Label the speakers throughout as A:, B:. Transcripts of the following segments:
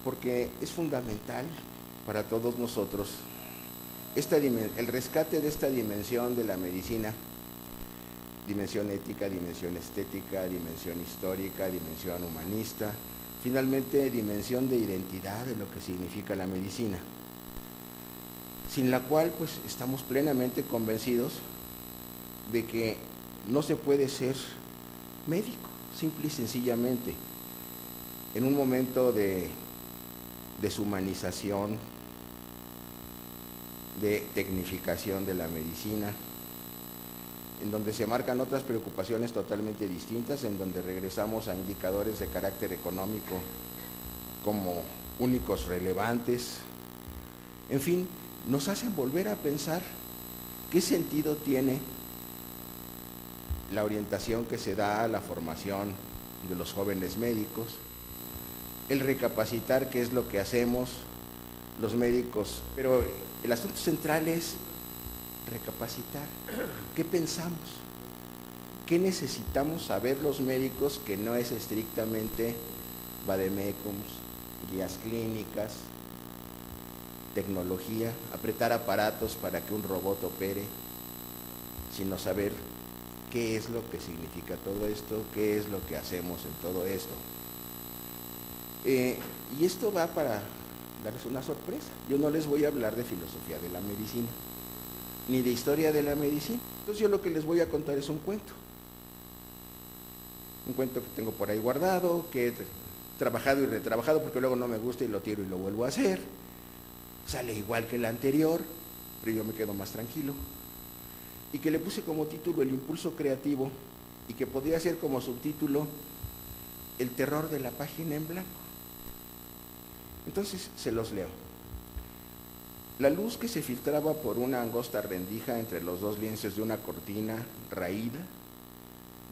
A: porque es fundamental para todos nosotros el rescate de esta dimensión de la medicina, dimensión ética, dimensión estética, dimensión histórica, dimensión humanista, finalmente dimensión de identidad de lo que significa la medicina, sin la cual pues estamos plenamente convencidos de que no se puede ser médico, simple y sencillamente. En un momento de deshumanización, de tecnificación de la medicina, en donde se marcan otras preocupaciones totalmente distintas, en donde regresamos a indicadores de carácter económico como únicos relevantes, en fin, nos hacen volver a pensar qué sentido tiene la orientación que se da a la formación de los jóvenes médicos, el recapacitar qué es lo que hacemos los médicos, pero el asunto central es recapacitar, ¿qué pensamos? ¿Qué necesitamos saber los médicos que no es estrictamente vademecums, guías clínicas, tecnología, apretar aparatos para que un robot opere, sino saber qué es lo que significa todo esto, qué es lo que hacemos en todo esto? Y esto va para darles una sorpresa. Yo no les voy a hablar de filosofía de la medicina, ni de historia de la medicina. Entonces yo lo que les voy a contar es un cuento que tengo por ahí guardado, que he trabajado y retrabajado porque luego no me gusta y lo tiro y lo vuelvo a hacer. Sale igual que el anterior, pero yo me quedo más tranquilo. Y que le puse como título El impulso creativo, y que podría ser como subtítulo El terror de la página en blanco. Entonces se los leo. La luz que se filtraba por una angosta rendija entre los dos lienzos de una cortina raída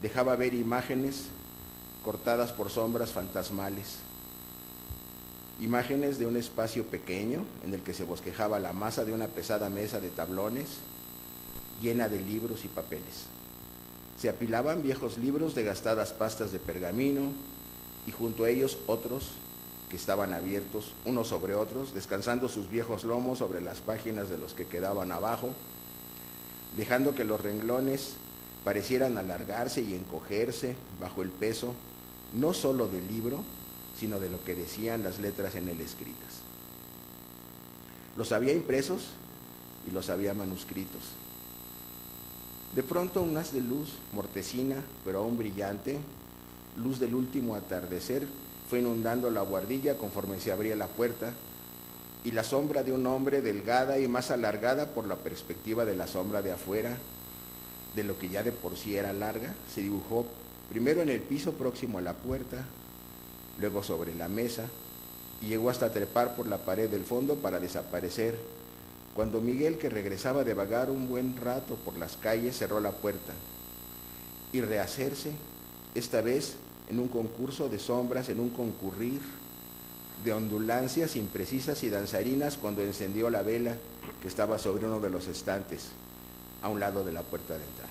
A: dejaba ver imágenes cortadas por sombras fantasmales, imágenes de un espacio pequeño en el que se bosquejaba la masa de una pesada mesa de tablones llena de libros y papeles. Se apilaban viejos libros de gastadas pastas de pergamino y junto a ellos otros que estaban abiertos, unos sobre otros, descansando sus viejos lomos sobre las páginas de los que quedaban abajo, dejando que los renglones parecieran alargarse y encogerse bajo el peso, no solo del libro, sino de lo que decían las letras en él escritas. Los había impresos y los había manuscritos. De pronto un haz de luz, mortecina, pero aún brillante, luz del último atardecer, fue inundando la buhardilla conforme se abría la puerta, y la sombra de un hombre delgada y más alargada por la perspectiva de la sombra de afuera, de lo que ya de por sí era larga, se dibujó primero en el piso próximo a la puerta, luego sobre la mesa, y llegó hasta trepar por la pared del fondo para desaparecer, cuando Miguel, que regresaba de vagar un buen rato por las calles, cerró la puerta, y rehacerse, esta vez en un concurso de sombras, en un concurrir de ondulancias imprecisas y danzarinas, cuando encendió la vela que estaba sobre uno de los estantes, a un lado de la puerta de entrada.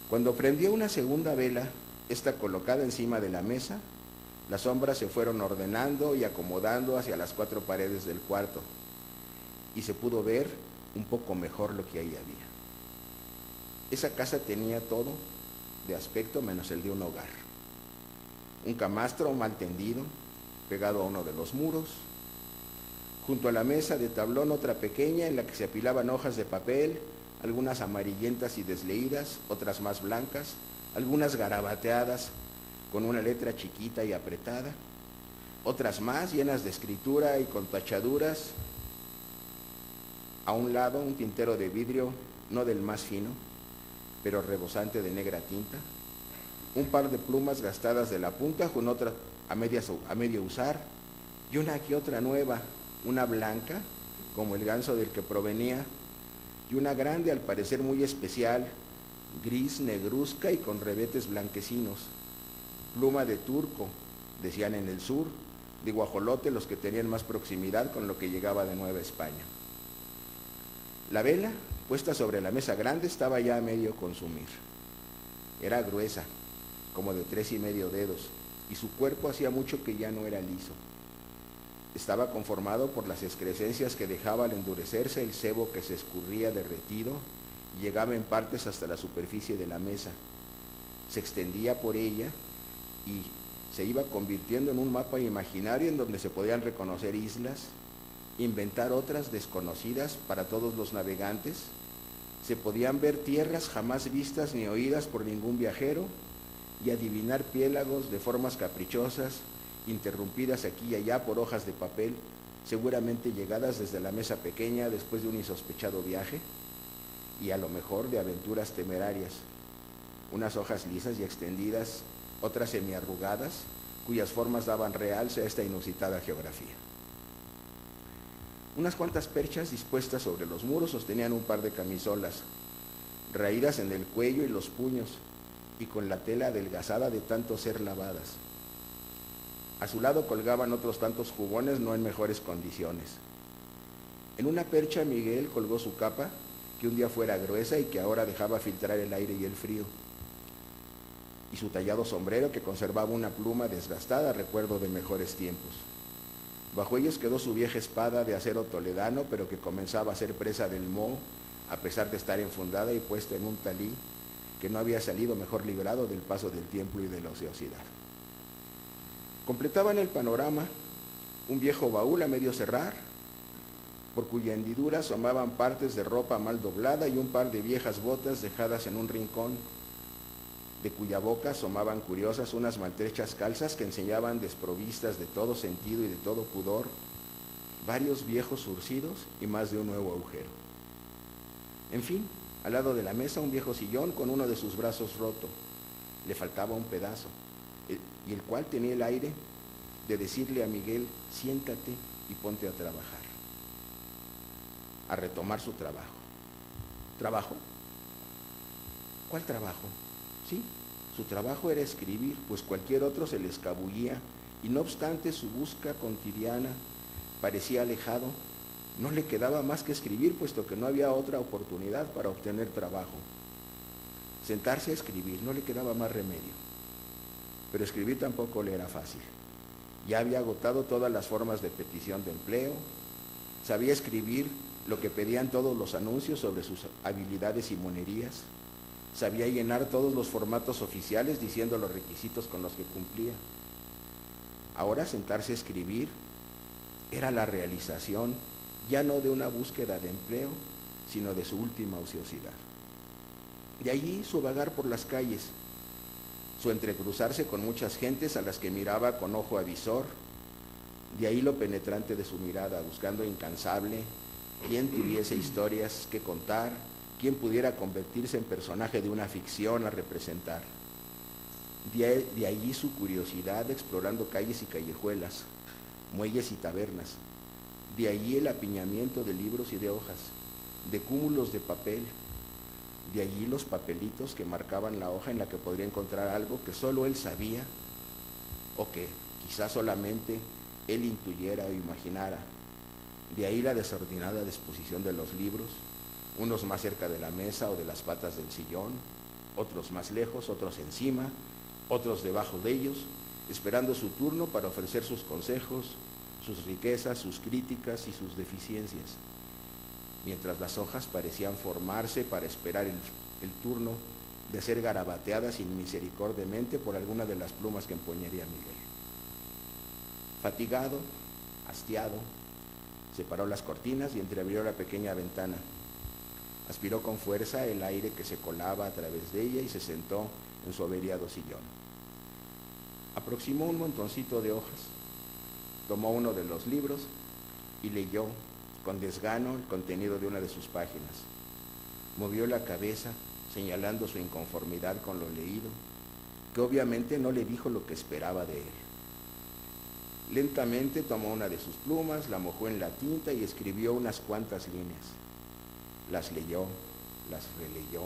A: Cuando prendió una segunda vela, esta colocada encima de la mesa, las sombras se fueron ordenando y acomodando hacia las cuatro paredes del cuarto, y se pudo ver un poco mejor lo que ahí había. Esa casa tenía todo de aspecto menos el de un hogar. Un camastro mal tendido, pegado a uno de los muros. Junto a la mesa de tablón otra pequeña en la que se apilaban hojas de papel, algunas amarillentas y desleídas, otras más blancas, algunas garabateadas con una letra chiquita y apretada, otras más llenas de escritura y con tachaduras. A un lado un tintero de vidrio, no del más fino, pero rebosante de negra tinta, un par de plumas gastadas de la punta con otra a medio usar, y una que otra nueva, una blanca, como el ganso del que provenía, y una grande al parecer muy especial, gris, negruzca y con rebetes blanquecinos. Pluma de turco, decían en el sur, de guajolote los que tenían más proximidad con lo que llegaba de Nueva España. La vela, puesta sobre la mesa grande, estaba ya a medio consumir. Era gruesa, como de 3,5 dedos, y su cuerpo hacía mucho que ya no era liso. Estaba conformado por las excrescencias que dejaba al endurecerse el sebo que se escurría derretido y llegaba en partes hasta la superficie de la mesa. Se extendía por ella y se iba convirtiendo en un mapa imaginario en donde se podían reconocer islas, inventar otras desconocidas para todos los navegantes, se podían ver tierras jamás vistas ni oídas por ningún viajero y adivinar piélagos de formas caprichosas, interrumpidas aquí y allá por hojas de papel, seguramente llegadas desde la mesa pequeña después de un insospechado viaje y a lo mejor de aventuras temerarias. Unas hojas lisas y extendidas, otras semiarrugadas, cuyas formas daban realce a esta inusitada geografía. Unas cuantas perchas dispuestas sobre los muros sostenían un par de camisolas, raídas en el cuello y los puños, y con la tela adelgazada de tanto ser lavadas. A su lado colgaban otros tantos jubones no en mejores condiciones. En una percha Miguel colgó su capa, que un día fuera gruesa y que ahora dejaba filtrar el aire y el frío, y su tallado sombrero que conservaba una pluma desgastada, recuerdo de mejores tiempos. Bajo ellos quedó su vieja espada de acero toledano, pero que comenzaba a ser presa del moho, a pesar de estar enfundada y puesta en un talí que no había salido mejor librado del paso del tiempo y de la ociosidad. Completaban el panorama un viejo baúl a medio cerrar, por cuya hendidura asomaban partes de ropa mal doblada y un par de viejas botas dejadas en un rincón, de cuya boca asomaban curiosas unas maltrechas calzas que enseñaban desprovistas de todo sentido y de todo pudor, varios viejos surcidos y más de un nuevo agujero. En fin, al lado de la mesa un viejo sillón con uno de sus brazos roto. Le faltaba un pedazo, y el cual tenía el aire de decirle a Miguel: siéntate y ponte a trabajar, a retomar su trabajo. ¿Trabajo? ¿Cuál trabajo? Sí, su trabajo era escribir, pues cualquier otro se le escabullía, y no obstante su busca cotidiana parecía alejado, no le quedaba más que escribir, puesto que no había otra oportunidad para obtener trabajo. Sentarse a escribir, no le quedaba más remedio. Pero escribir tampoco le era fácil. Ya había agotado todas las formas de petición de empleo, sabía escribir lo que pedían todos los anuncios sobre sus habilidades y monerías, sabía llenar todos los formatos oficiales diciendo los requisitos con los que cumplía. Ahora sentarse a escribir era la realización ya no de una búsqueda de empleo, sino de su última ociosidad. De allí su vagar por las calles, su entrecruzarse con muchas gentes a las que miraba con ojo avisor, de ahí lo penetrante de su mirada, buscando incansable quién tuviese historias que contar, quién pudiera convertirse en personaje de una ficción a representar. De allí su curiosidad explorando calles y callejuelas, muelles y tabernas. De allí el apiñamiento de libros y de hojas, de cúmulos de papel. De allí los papelitos que marcaban la hoja en la que podría encontrar algo que solo él sabía o que quizás solamente él intuyera o imaginara. De ahí la desordenada disposición de los libros, unos más cerca de la mesa o de las patas del sillón, otros más lejos, otros encima, otros debajo de ellos, esperando su turno para ofrecer sus consejos, sus riquezas, sus críticas y sus deficiencias, mientras las hojas parecían formarse para esperar el turno de ser garabateadas inmisericordiamente por alguna de las plumas que empuñaría Miguel. Fatigado, hastiado, separó las cortinas y entreabrió la pequeña ventana. Aspiró con fuerza el aire que se colaba a través de ella y se sentó en su averiado sillón. Aproximó un montoncito de hojas, tomó uno de los libros y leyó con desgano el contenido de una de sus páginas. Movió la cabeza, señalando su inconformidad con lo leído, que obviamente no le dijo lo que esperaba de él. Lentamente tomó una de sus plumas, la mojó en la tinta y escribió unas cuantas líneas. Las leyó, las releyó,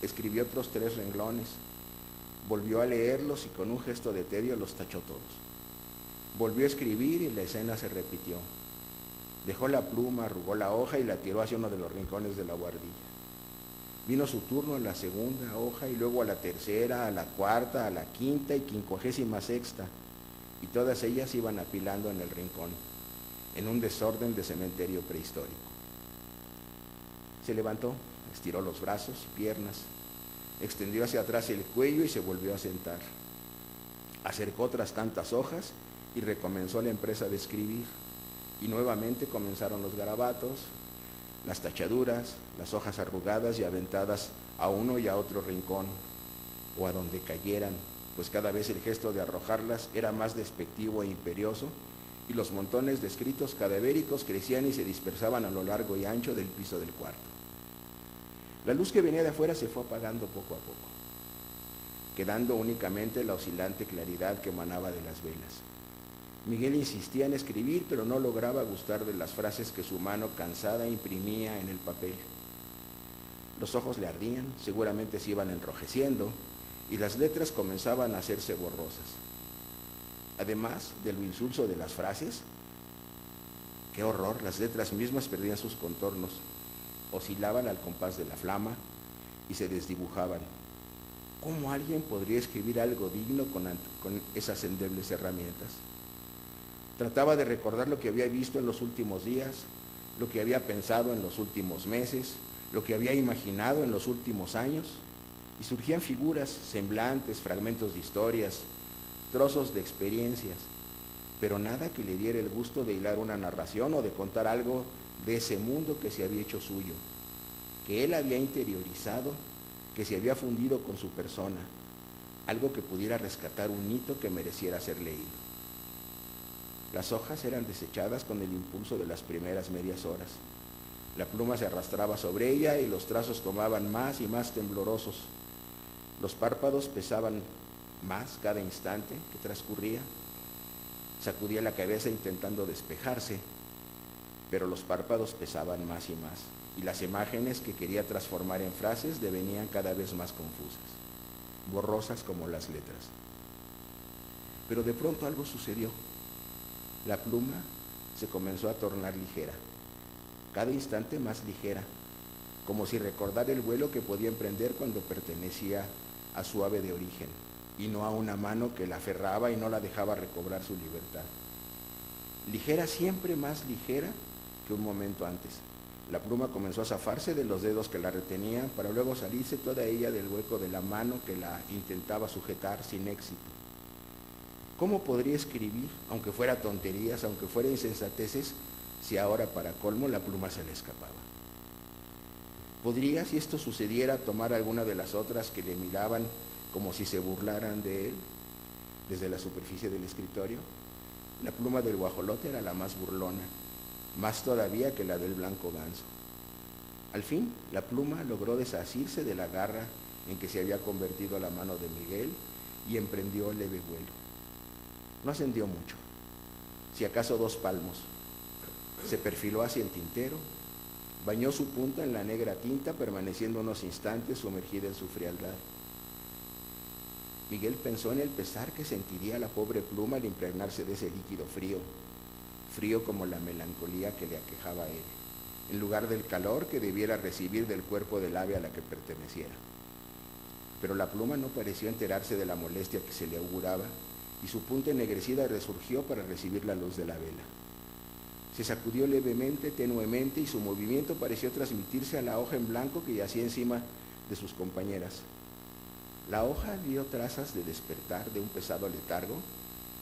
A: escribió otros 3 renglones, volvió a leerlos y con un gesto de tedio los tachó todos. Volvió a escribir y la escena se repitió. Dejó la pluma, arrugó la hoja y la tiró hacia uno de los rincones de la buhardilla. Vino su turno a la segunda hoja y luego a la tercera, a la cuarta, a la quinta y 56ª. y todas ellas iban apilando en el rincón, en un desorden de cementerio prehistórico. Se levantó, estiró los brazos y piernas, extendió hacia atrás el cuello y se volvió a sentar. Acercó otras tantas hojas y recomenzó la empresa de escribir. Y nuevamente comenzaron los garabatos, las tachaduras, las hojas arrugadas y aventadas a uno y a otro rincón, o a donde cayeran, pues cada vez el gesto de arrojarlas era más despectivo e imperioso, y los montones de escritos cadavéricos crecían y se dispersaban a lo largo y ancho del piso del cuarto. La luz que venía de afuera se fue apagando poco a poco, quedando únicamente la oscilante claridad que emanaba de las velas. Miguel insistía en escribir, pero no lograba gustar de las frases que su mano cansada imprimía en el papel. Los ojos le ardían, seguramente se iban enrojeciendo, y las letras comenzaban a hacerse borrosas. Además de lo insulso de las frases, qué horror, las letras mismas perdían sus contornos, oscilaban al compás de la flama y se desdibujaban. ¿Cómo alguien podría escribir algo digno con esas endebles herramientas? Trataba de recordar lo que había visto en los últimos días, lo que había pensado en los últimos meses, lo que había imaginado en los últimos años, y surgían figuras, semblantes, fragmentos de historias, trozos de experiencias, pero nada que le diera el gusto de hilar una narración o de contar algo de ese mundo que se había hecho suyo, que él había interiorizado, que se había fundido con su persona, algo que pudiera rescatar un hito que mereciera ser leído. Las hojas eran desechadas con el impulso de las primeras medias horas. La pluma se arrastraba sobre ella y los trazos tomaban más y más temblorosos. Los párpados pesaban más cada instante que transcurría. Sacudía la cabeza intentando despejarse, pero los párpados pesaban más y más, y las imágenes que quería transformar en frases devenían cada vez más confusas, borrosas como las letras. Pero de pronto algo sucedió. La pluma se comenzó a tornar ligera, cada instante más ligera, como si recordara el vuelo que podía emprender cuando pertenecía a su ave de origen, y no a una mano que la aferraba y no la dejaba recobrar su libertad. Ligera, siempre más ligera que un momento antes. La pluma comenzó a zafarse de los dedos que la retenían para luego salirse toda ella del hueco de la mano que la intentaba sujetar sin éxito. ¿Cómo podría escribir, aunque fuera tonterías, aunque fuera insensateces, si ahora para colmo la pluma se le escapaba? ¿Podría, si esto sucediera, tomar alguna de las otras que le miraban como si se burlaran de él desde la superficie del escritorio? La pluma del guajolote era la más burlona, más todavía que la del blanco ganso. Al fin, la pluma logró desasirse de la garra en que se había convertido la mano de Miguel y emprendió leve vuelo. No ascendió mucho, si acaso 2 palmos. Se perfiló hacia el tintero, bañó su punta en la negra tinta, permaneciendo unos instantes sumergida en su frialdad. Miguel pensó en el pesar que sentiría la pobre pluma al impregnarse de ese líquido frío, frío como la melancolía que le aquejaba a él, en lugar del calor que debiera recibir del cuerpo del ave a la que perteneciera. Pero la pluma no pareció enterarse de la molestia que se le auguraba, y su punta ennegrecida resurgió para recibir la luz de la vela. Se sacudió levemente, tenuemente, y su movimiento pareció transmitirse a la hoja en blanco que yacía encima de sus compañeras. La hoja dio trazas de despertar de un pesado letargo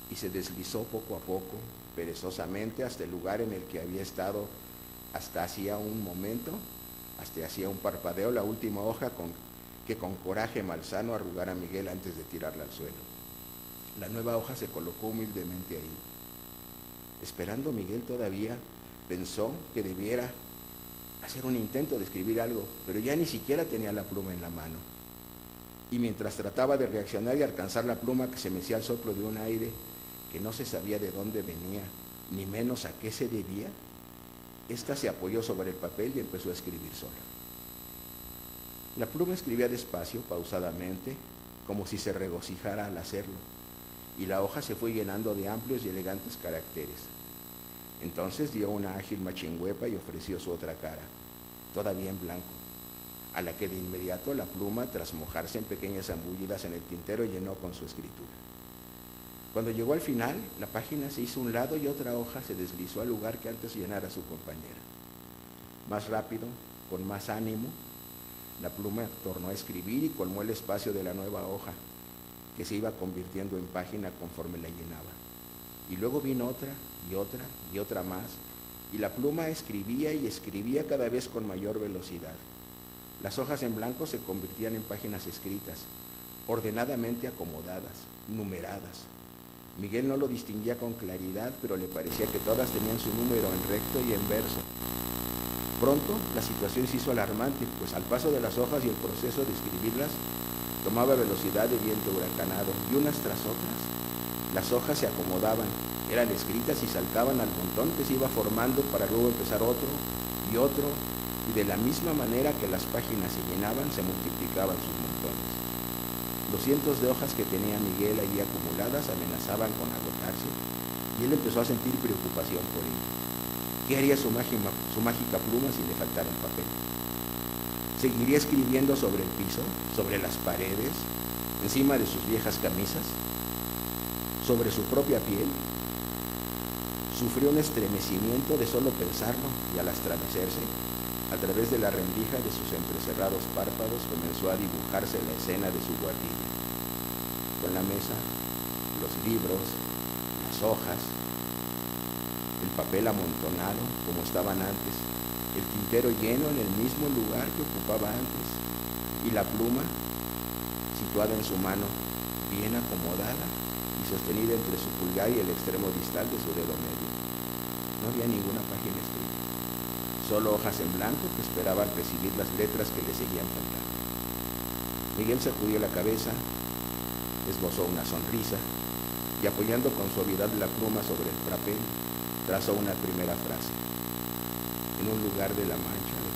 A: y se deslizó poco a poco, perezosamente, hasta el lugar en el que había estado hasta hacía un momento, hasta hacía un parpadeo, la última hoja que con coraje malsano arrugara a Miguel antes de tirarla al suelo. La nueva hoja se colocó humildemente ahí. Esperando, Miguel todavía pensó que debiera hacer un intento de escribir algo, pero ya ni siquiera tenía la pluma en la mano. Y mientras trataba de reaccionar y alcanzar la pluma que se mecía al soplo de un aire que no se sabía de dónde venía, ni menos a qué se debía, ésta se apoyó sobre el papel y empezó a escribir sola. La pluma escribía despacio, pausadamente, como si se regocijara al hacerlo, y la hoja se fue llenando de amplios y elegantes caracteres. Entonces dio una ágil machingüepa y ofreció su otra cara, todavía en blanco, a la que de inmediato la pluma, tras mojarse en pequeñas zambullidas en el tintero, llenó con su escritura. Cuando llegó al final, la página se hizo a un lado y otra hoja se deslizó al lugar que antes llenara su compañera. Más rápido, con más ánimo, la pluma tornó a escribir y colmó el espacio de la nueva hoja, que se iba convirtiendo en página conforme la llenaba. Y luego vino otra y otra y otra más, y la pluma escribía y escribía cada vez con mayor velocidad. Las hojas en blanco se convertían en páginas escritas, ordenadamente acomodadas, numeradas. Miguel no lo distinguía con claridad, pero le parecía que todas tenían su número en recto y en verso. Pronto la situación se hizo alarmante, pues al paso de las hojas y el proceso de escribirlas tomaba velocidad de viento huracanado, y unas tras otras las hojas se acomodaban, eran escritas y saltaban al montón que se iba formando para luego empezar otro, y de la misma manera que las páginas se llenaban, se multiplicaban sus montones. Los cientos de hojas que tenía Miguel allí acumuladas amenazaban con agotarse, y él empezó a sentir preocupación por ello. ¿Qué haría su mágica pluma si le faltara un papel? ¿Seguiría escribiendo sobre el piso, sobre las paredes, encima de sus viejas camisas, sobre su propia piel? Sufrió un estremecimiento de solo pensarlo, y al estremecerse, a través de la rendija de sus entrecerrados párpados comenzó a dibujarse la escena de su guardilla, con la mesa, los libros, las hojas, el papel amontonado como estaban antes, el tintero lleno en el mismo lugar que ocupaba antes, y la pluma situada en su mano, bien acomodada y sostenida entre su pulgar y el extremo distal de su dedo medio. No había ninguna página escrita, solo hojas en blanco que esperaban recibir las letras que le seguían faltando. Miguel sacudió la cabeza, esbozó una sonrisa y, apoyando con suavidad la pluma sobre el papel, trazó una primera frase. En un lugar de la mancha de